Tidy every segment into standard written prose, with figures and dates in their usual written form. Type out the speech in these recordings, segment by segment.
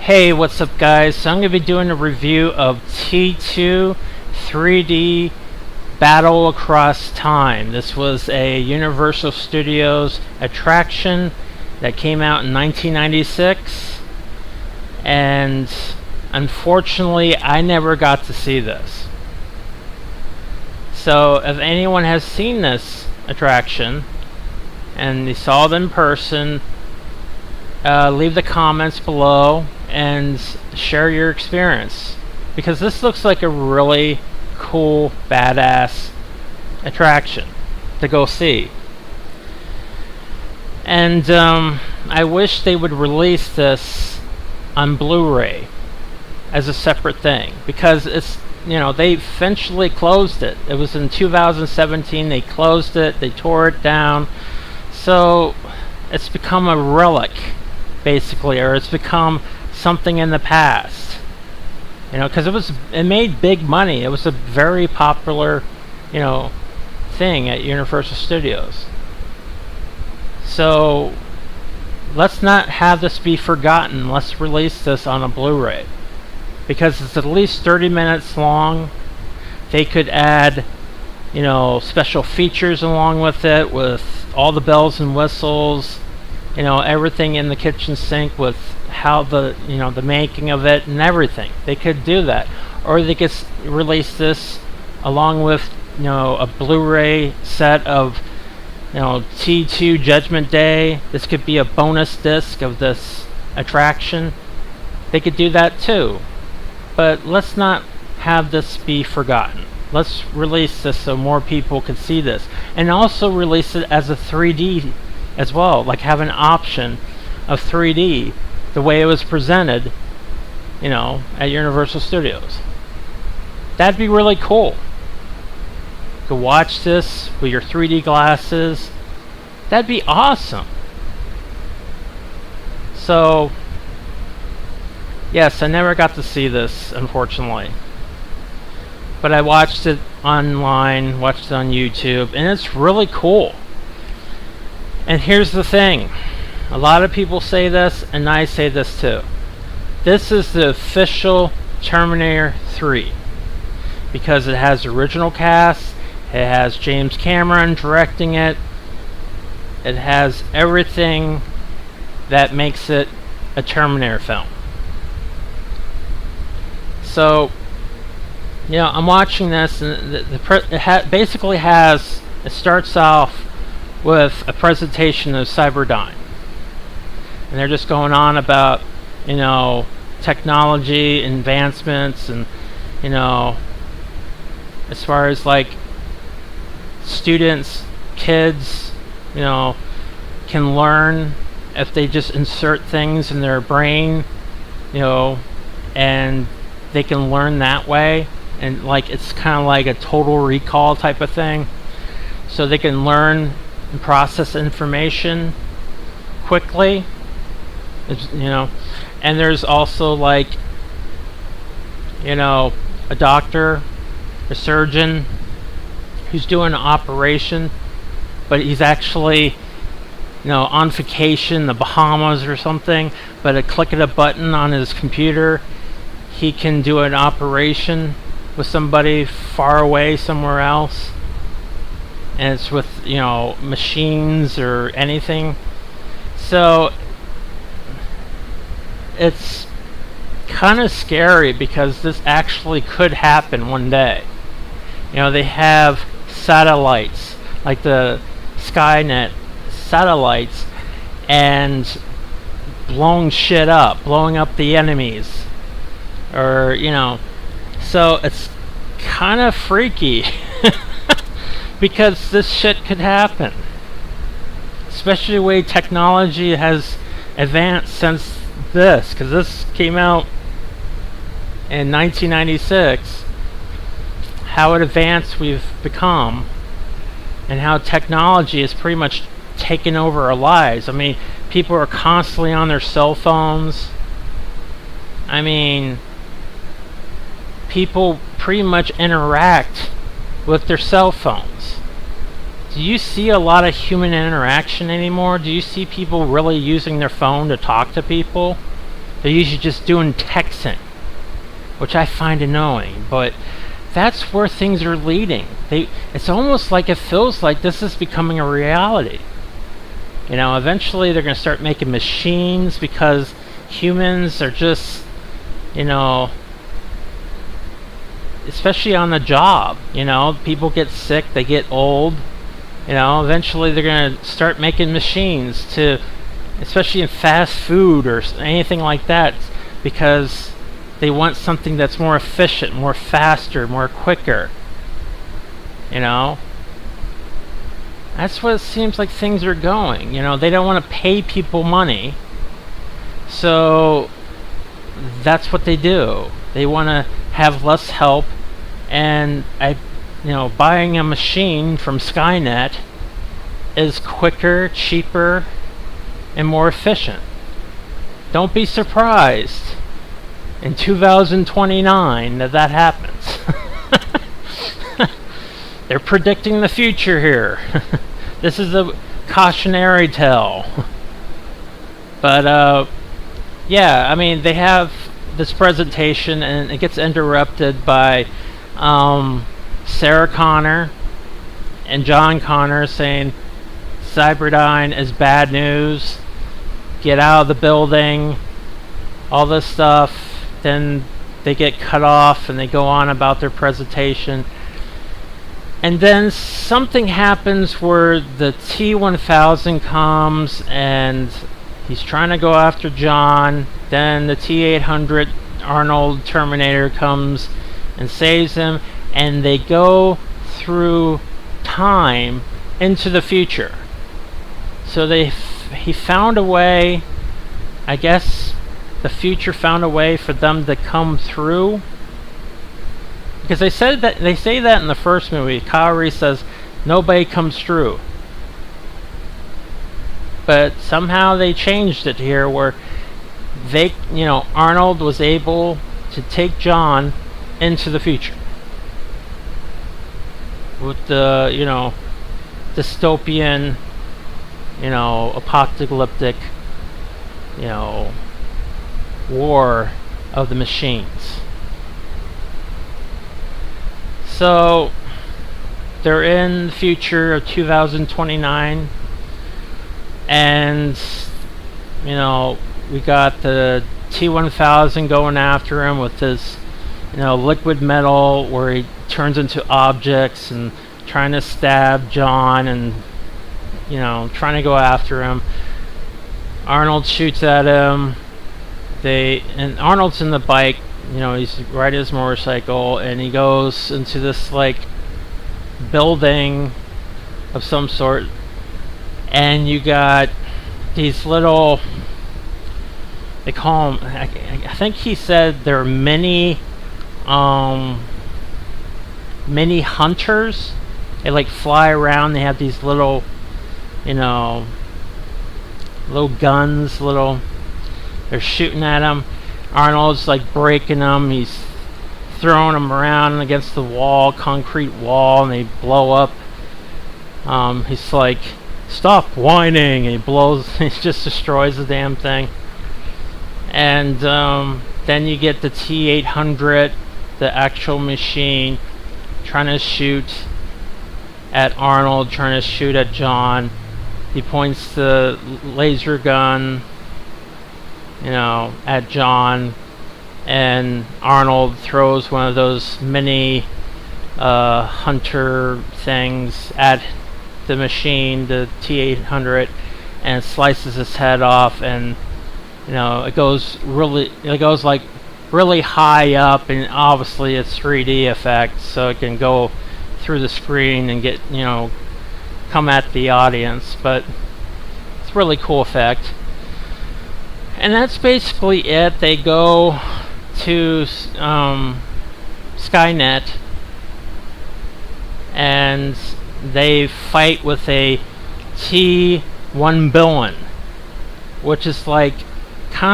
Hey, what's up guys? So I'm going to be doing a review of T2 3D Battle Across Time. This was a Universal Studios attraction that came out in 1996, and unfortunately I never got to see this. So if anyone has seen this attraction and they saw it in person, leave the comments below and share your experience, because this looks like a really cool, badass attraction to go see. And I wish they would release this on Blu-ray as a separate thing, because it's, you know, they eventually closed it. It was in 2017, they closed it, they tore it down, so it's become a relic basically, or it's become something in the past, you know, because it made big money. It was a very popular, you know, thing at Universal Studios. So let's not have this be forgotten. Let's release this on a Blu-ray, because it's at least 30 minutes long. They could add, you know, special features along with it, with all the bells and whistles, you know, everything in the kitchen sink, with how the, you know, the making of it and everything. They could do that, or they could release this along with, you know, a Blu-ray set of, you know, T2 Judgment Day. This could be a bonus disc of this attraction. They could do that too, but let's not have this be forgotten. Let's release this so more people could see this, and also release it as a 3D as well, like have an option of 3D the way it was presented, you know, at Universal Studios. That'd be really cool. You could watch this with your 3D glasses. That'd be awesome. So yes, I never got to see this, unfortunately, but I watched it online, watched it on YouTube, and it's really cool. And here's the thing, a lot of people say this, and I say this too. This is the official Terminator 3, because it has the original cast, it has James Cameron directing it, it has everything that makes it a Terminator film. So, you know, I'm watching this, and basically it starts off with a presentation of Cyberdyne, and they're just going on about, you know, technology advancements, and, you know, as far as like students, kids, you know, can learn if they just insert things in their brain, you know, and they can learn that way, and like it's kind of like a total recall type of thing, so they can learn and process information quickly. It's, you know, and there's also like, you know, a doctor, a surgeon who's doing an operation, but he's actually, you know, on vacation in the Bahamas or something, but a click of a button on his computer, he can do an operation with somebody far away somewhere else, and it's with, you know, machines or anything. So it's kind of scary, because this actually could happen one day. You know, they have satellites like the Skynet satellites, and blowing shit up, blowing up the enemies, or, you know, so it's kind of freaky. Because this shit could happen, especially the way technology has advanced since this, because this came out in 1996. How advanced we've become, and how technology has pretty much taken over our lives. I mean, people are constantly on their cell phones. I mean, people pretty much interact with their cell phones. Do you see a lot of human interaction anymore? Do you see people really using their phone to talk to people? They're usually just doing texting, which I find annoying, but that's where things are leading. It's almost like it feels like this is becoming a reality. You know, eventually they're going to start making machines because humans are just, you know, especially on the job, you know, people get sick, they get old, you know, eventually they're going to start making machines to, especially in fast food or anything like that, because they want something that's more efficient, more faster, more quicker, you know. That's what it seems like things are going. You know, they don't want to pay people money, so that's what they do. They want to have less help, and buying a machine from Skynet is quicker, cheaper, and more efficient. Don't be surprised in 2029 that happens. They're predicting the future here. This is a cautionary tale. But yeah, I mean, they have this presentation and it gets interrupted by Sarah Connor and John Connor saying Cyberdyne is bad news, get out of the building, all this stuff. Then they get cut off and they go on about their presentation. And then something happens where the T-1000 comes and he's trying to go after John. Then the T-800 Arnold Terminator comes and saves him, and they go through time into the future. So he found a way, I guess the future found a way for them to come through. Because they say that in the first movie. Kyle Reese says nobody comes through, but somehow they changed it here where Arnold was able to take John into the future with the dystopian, apocalyptic, war of the machines. So they're in the future of 2029, and we got the T-1000 going after him with this liquid metal where he turns into objects and trying to stab John and trying to go after him. Arnold shoots at him. And Arnold's in the bike. He's riding his motorcycle, and he goes into this building of some sort, and you got these little, they call them, I think he said there are many hunters. They fly around. They have these little guns, they're shooting at them. Arnold's breaking them. He's throwing them around against the wall, concrete wall, and they blow up. He's like, stop whining, and he just destroys the damn thing. And then you get the T-800, the actual machine, trying to shoot at Arnold, trying to shoot at John. He points the laser gun at John, and Arnold throws one of those mini hunter things at the machine, the T-800, and slices his head off, and it goes really high up, and obviously it's 3D effect, so it can go through the screen and get come at the audience, but it's a really cool effect. And that's basically it. They go to Skynet, and they fight with a T-1 billion, which is kind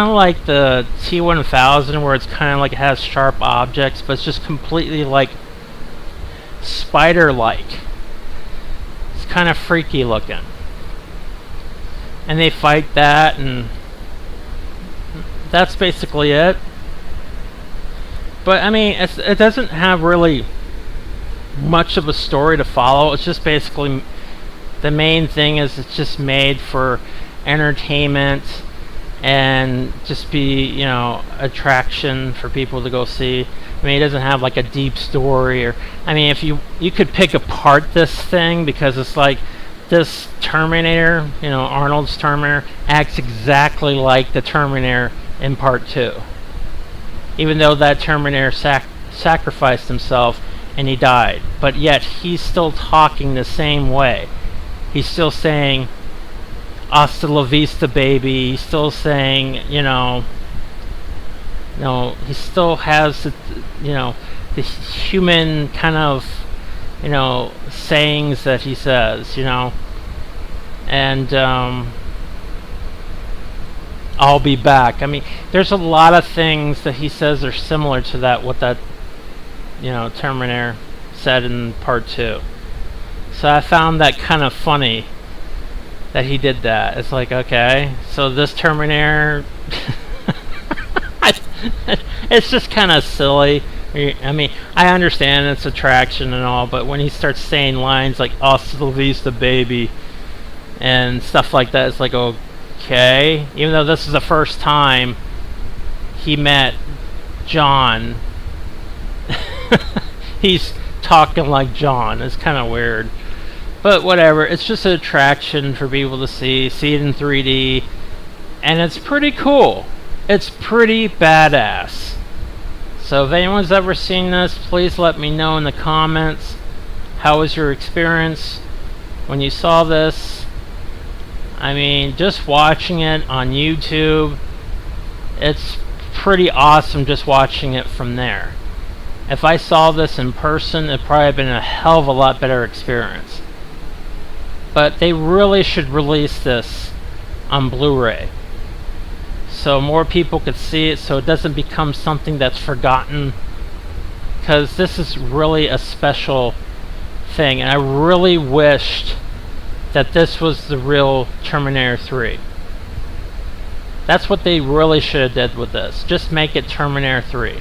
of like the T-1000, where it's kind of it has sharp objects, but it's just completely spider-like. It's kind of freaky looking. And they fight that, and that's basically it. But I mean, it doesn't have really much of a story to follow. It's just basically, the main thing is it's just made for entertainment and just be, attraction for people to go see. I mean, it doesn't have like a deep story, or I mean, if you could pick apart this thing, because it's like this Terminator, Arnold's Terminator acts exactly like the Terminator in Part 2. Even though that Terminator sacrificed himself and he died, but yet he's still talking the same way. He's still saying, "Hasta la vista, baby." He's still saying, he still has the human kind of, sayings that he says, and "I'll be back." I mean, there's a lot of things that he says are similar to what that, Terminator said in Part 2. So I found that kind of funny that he did that. It's like, okay, so this Terminator, it's just kind of silly. I mean, I understand it's attraction and all, but when he starts saying lines like "Hasta la vista, baby," and stuff like that, it's like, okay. Even though this is the first time he met John, he's talking like John. It's kind of weird. But whatever, it's just an attraction for people to see it in 3D, and it's pretty cool. It's pretty badass. So if anyone's ever seen this, please let me know in the comments. How was your experience when you saw this? I mean, just watching it on YouTube, it's pretty awesome just watching it from there. If I saw this in person, it'd probably have been a hell of a lot better experience. But they really should release this on Blu-ray, so more people could see it, so it doesn't become something that's forgotten, because this is really a special thing, and I really wished that this was the real Terminator 3. That's what they really should have did with this. Just make it Terminator 3.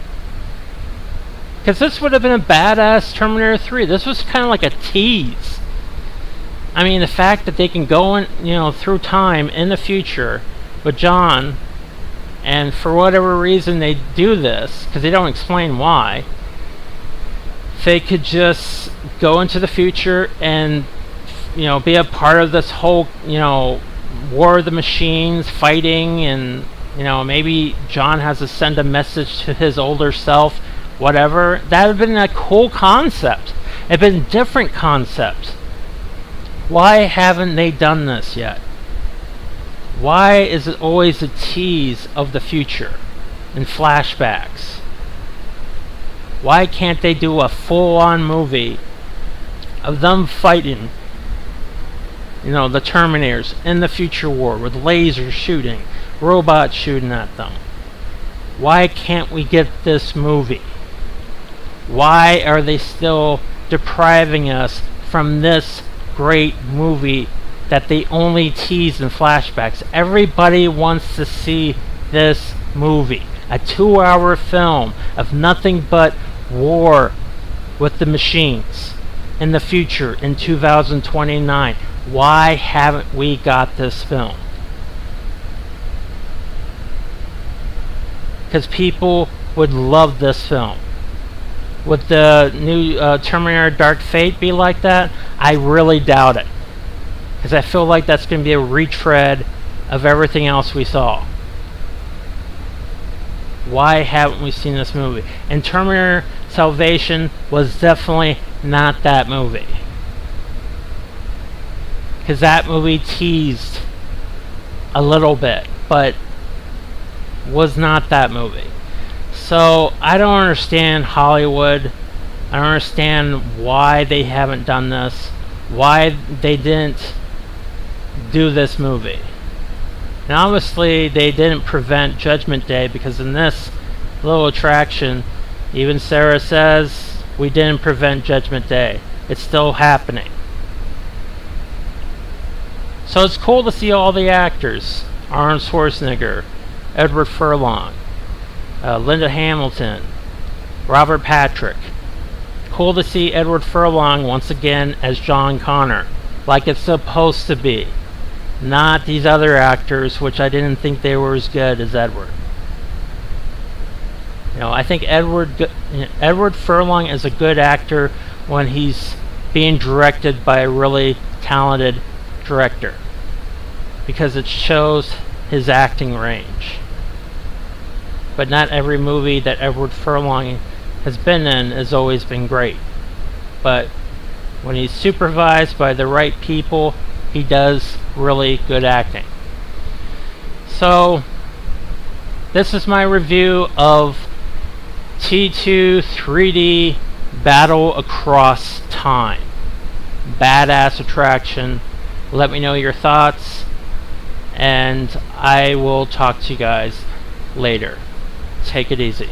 Because this would have been a badass Terminator 3. This was kind of like a tease. I mean, the fact that they can go in, through time in the future with John, and for whatever reason they do this, because they don't explain why, they could just go into the future and, be a part of this whole, War of the Machines fighting, and, maybe John has to send a message to his older self, whatever. That would have been a cool concept. It'd been a different concept. Why haven't they done this yet? Why is it always a tease of the future and flashbacks? Why can't they do a full-on movie of them fighting, the Terminators in the future war with lasers shooting, robots shooting at them? Why can't we get this movie? Why are they still depriving us from this great movie that they only tease in flashbacks? Everybody wants to see this movie. A 2-hour film of nothing but war with the machines in the future in 2029. Why haven't we got this film? Because people would love this film. Would the new Terminator Dark Fate be like that? I really doubt it. Because I feel like that's going to be a retread of everything else we saw. Why haven't we seen this movie? And Terminator Salvation was definitely not that movie. Because that movie teased a little bit, but was not that movie. So I don't understand Hollywood. I don't understand why they haven't done this. Why they didn't do this movie. And obviously they didn't prevent Judgment Day, because in this little attraction, even Sarah says, we didn't prevent Judgment Day. It's still happening. So it's cool to see all the actors. Arnold Schwarzenegger, Edward Furlong, Linda Hamilton, Robert Patrick. Cool to see Edward Furlong once again as John Connor, like it's supposed to be. Not these other actors, which I didn't think they were as good as Edward. I think Edward Furlong is a good actor when he's being directed by a really talented director, because it shows his acting range. But not every movie that Edward Furlong has been in has always been great. But when he's supervised by the right people, he does really good acting. So, this is my review of T2 3D Battle Across Time. Badass attraction. Let me know your thoughts, and I will talk to you guys later. Take it easy.